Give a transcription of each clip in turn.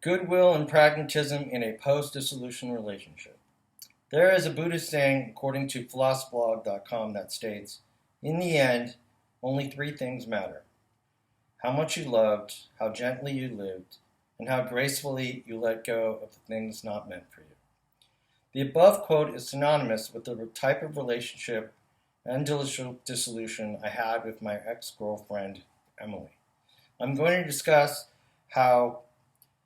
Goodwill and Pragmatism in a Post-Dissolution Relationship. There is a Buddhist saying, according to philosophlog.com, that states, in the end, only three things matter: how much you loved, how gently you lived, and how gracefully you let go of the things not meant for you. The above quote is synonymous with the type of relationship and dissolution I had with my ex-girlfriend, Emily. I'm going to discuss how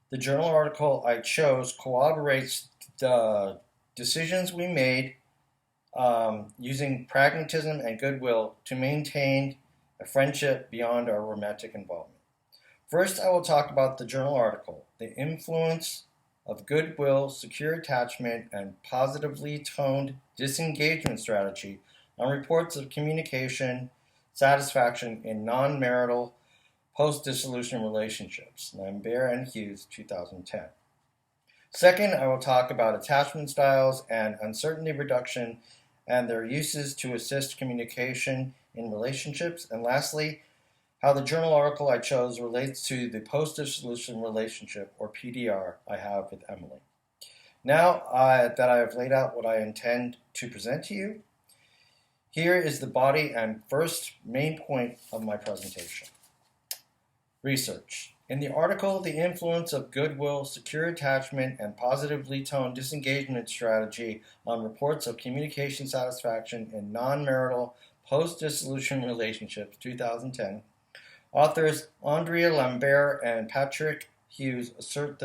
the journal article I chose corroborates the decisions we made using pragmatism and goodwill to maintain a friendship beyond our romantic involvement. First, I will talk about the journal article, the influence of goodwill, secure attachment, and positively toned disengagement strategy on reports of communication satisfaction in non-marital post-dissolution relationships. Lambert and Hughes, 2010. Second, I will talk about attachment styles and uncertainty reduction and their uses to assist communication in relationships. And lastly, how the journal article I chose relates to the post-dissolution relationship, or PDR, I have with Emily. Now that I have laid out what I intend to present to you, here is the body and first main point of my presentation. Research. In the article, The Influence of Goodwill, Secure Attachment, and Positively Toned Disengagement Strategy on Reports of Communication Satisfaction in Non-Marital Post-Dissolution Relationships, 2010, authors Andrea Lambert and Patrick Hughes assert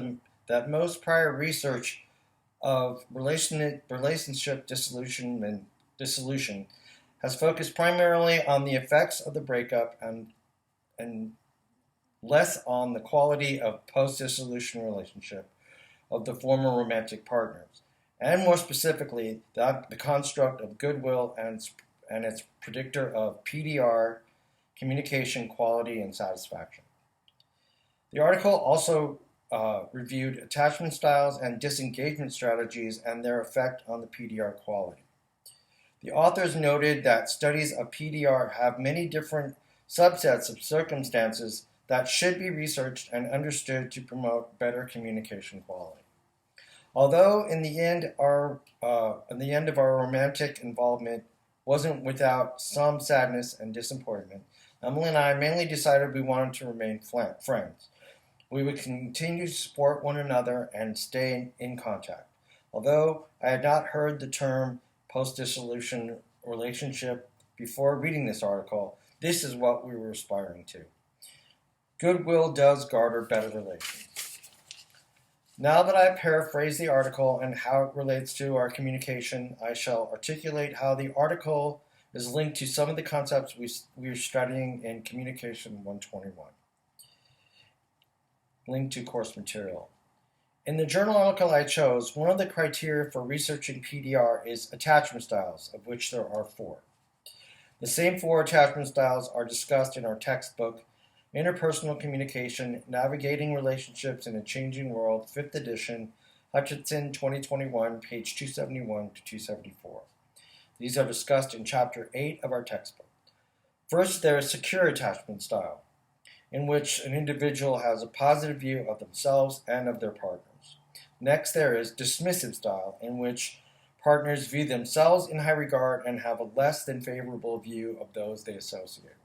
that most prior research of relationship dissolution has focused primarily on the effects of the breakup and less on the quality of post-dissolution relationship of the former romantic partners, and more specifically, the construct of goodwill and its predictor of PDR, communication quality and satisfaction. The article also reviewed attachment styles and disengagement strategies and their effect on the PDR quality. The authors noted that studies of PDR have many different subsets of circumstances that should be researched and understood to promote better communication quality. Although in the end of our romantic involvement wasn't without some sadness and disappointment, Emily and I mainly decided we wanted to remain friends. We would continue to support one another and stay in contact. Although I had not heard the term post-dissolution relationship before reading this article, this is what we were aspiring to. Goodwill does garner better relations. Now that I have paraphrased the article and how it relates to our communication, I shall articulate how the article is linked to some of the concepts we are studying in Communication 121. Linked to course material. In the journal article I chose, one of the criteria for researching PDR is attachment styles, of which there are 4. The same 4 attachment styles are discussed in our textbook, Interpersonal Communication, Navigating Relationships in a Changing World, 5th edition, Hutchinson, 2021, page 271 to 274. These are discussed in Chapter 8 of our textbook. First, there is secure attachment style, in which an individual has a positive view of themselves and of their partners. Next, there is dismissive style, in which partners view themselves in high regard and have a less than favorable view of those they associate with.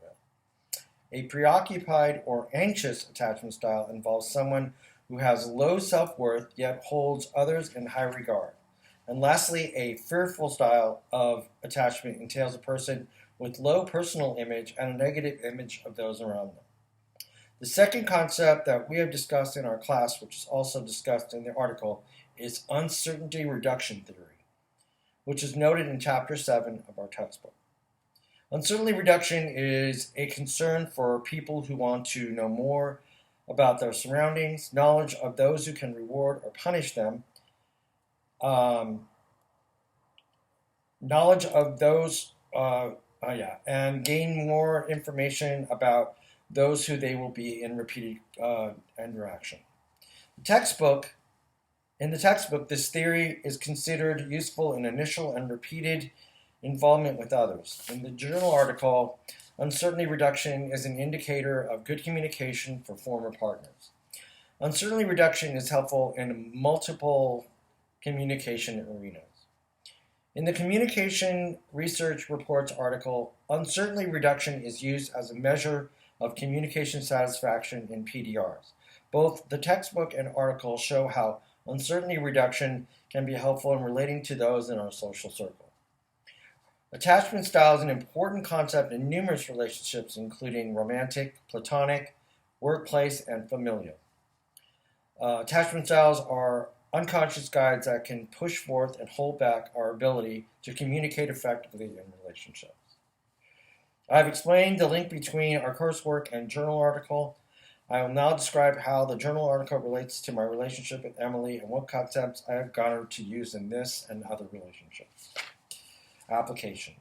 A preoccupied or anxious attachment style involves someone who has low self-worth yet holds others in high regard. And lastly, a fearful style of attachment entails a person with low personal image and a negative image of those around them. The second concept that we have discussed in our class, which is also discussed in the article, is uncertainty reduction theory, which is noted in Chapter 7 of our textbook. Uncertainty reduction is a concern for people who want to know more about their surroundings, knowledge of those who can reward or punish them, knowledge of those, and gain more information about those who they will be in repeated interaction. In the textbook, this theory is considered useful in initial and repeated involvement with others. In the journal article, uncertainty reduction is an indicator of good communication for former partners. Uncertainty reduction is helpful in multiple communication arenas. In the Communication Research Reports article, uncertainty reduction is used as a measure of communication satisfaction in PDRs. Both the textbook and article show how uncertainty reduction can be helpful in relating to those in our social circle. Attachment style is an important concept in numerous relationships, including romantic, platonic, workplace, and familial. Attachment styles are unconscious guides that can push forth and hold back our ability to communicate effectively in relationships. I've explained the link between our coursework and journal article. I will now describe how the journal article relates to my relationship with Emily and what concepts I have garnered to use in this and other relationships. Application.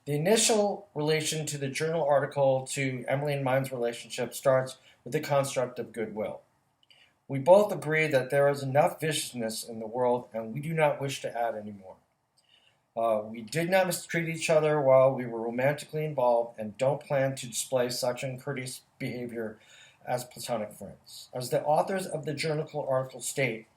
The initial relation to the journal article to Emily and mine's relationship starts with the construct of goodwill. We both agree that there is enough viciousness in the world and we do not wish to add any more. We did not mistreat each other while we were romantically involved and don't plan to display such uncourteous behavior as platonic friends. As the authors of the journal article state,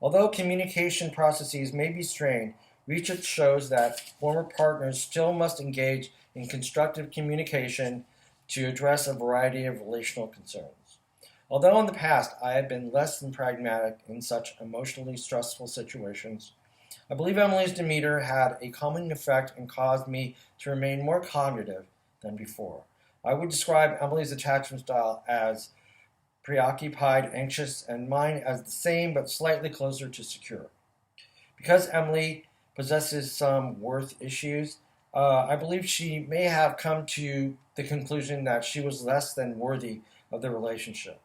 although communication processes may be strained, research shows that former partners still must engage in constructive communication to address a variety of relational concerns. Although in the past I have been less than pragmatic in such emotionally stressful situations, I believe Emily's demeanor had a calming effect and caused me to remain more cognitive than before. I would describe Emily's attachment style as preoccupied, anxious, and mine as the same but slightly closer to secure. Because Emily possesses some worth issues, I believe she may have come to the conclusion that she was less than worthy of the relationship.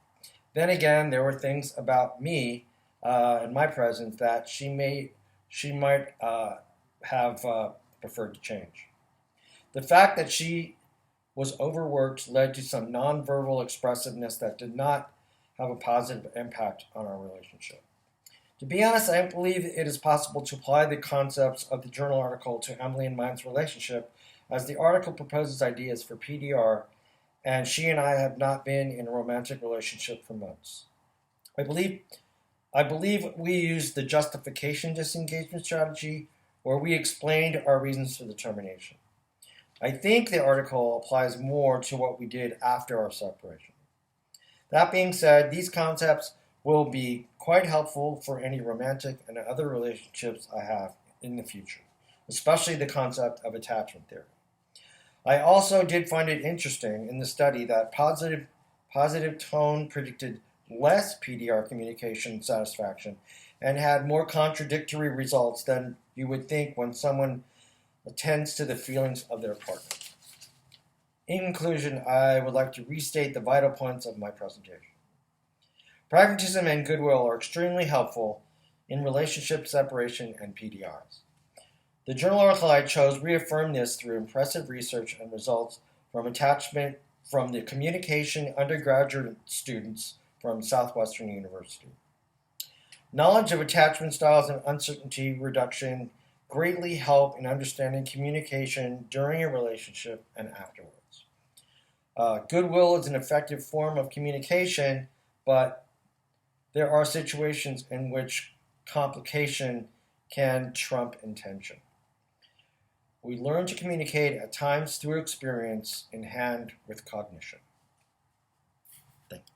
Then again, there were things about me and my presence that she might have preferred to change. The fact that she was overworked led to some nonverbal expressiveness that did not have a positive impact on our relationship. To be honest, I believe it is possible to apply the concepts of the journal article to Emily and mine's relationship, as the article proposes ideas for PDR, and she and I have not been in a romantic relationship for months. I believe we used the justification disengagement strategy, where we explained our reasons for the termination. I think the article applies more to what we did after our separation. That being said, these concepts will be quite helpful for any romantic and other relationships I have in the future, especially the concept of attachment theory. I also did find it interesting in the study that positive tone predicted less PDR communication satisfaction and had more contradictory results than you would think when someone attends to the feelings of their partner. In conclusion, I would like to restate the vital points of my presentation. Pragmatism and Goodwill are extremely helpful in relationship separation and PDRs. The journal article I chose reaffirmed this through impressive research and results from the communication undergraduate students from Southwestern University. Knowledge of attachment styles and uncertainty reduction greatly help in understanding communication during a relationship and afterwards. Goodwill is an effective form of communication, but there are situations in which complication can trump intention. We learn to communicate at times through experience in hand with cognition. Thank you.